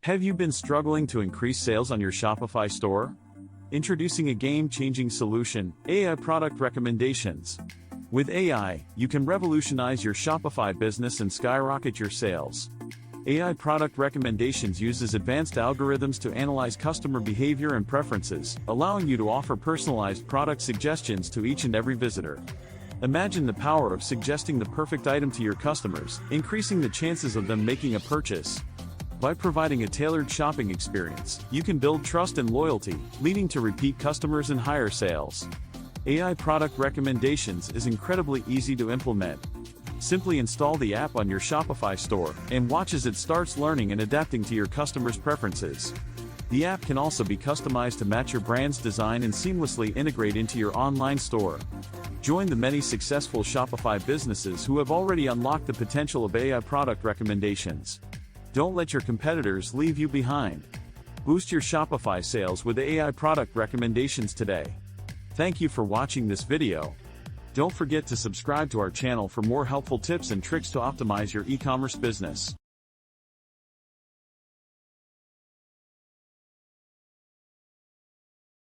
Have you been struggling to increase sales on your Shopify store? Introducing a game-changing solution, AI product recommendations. With AI, you can revolutionize your Shopify business and skyrocket your sales. AI product recommendations uses advanced algorithms to analyze customer behavior and preferences, allowing you to offer personalized product suggestions to each and every visitor. Imagine the power of suggesting the perfect item to your customers, increasing the chances of them making a purchase. By providing a tailored shopping experience, you can build trust and loyalty, leading to repeat customers and higher sales. AI product recommendations is incredibly easy to implement. Simply install the app on your Shopify store and watch as it starts learning and adapting to your customers' preferences. The app can also be customized to match your brand's design and seamlessly integrate into your online store. Join the many successful Shopify businesses who have already unlocked the potential of AI product recommendations. Don't let your competitors leave you behind. Boost your Shopify sales with AI product recommendations today. Thank you for watching this video. Don't forget to subscribe to our channel for more helpful tips and tricks to optimize your e-commerce business.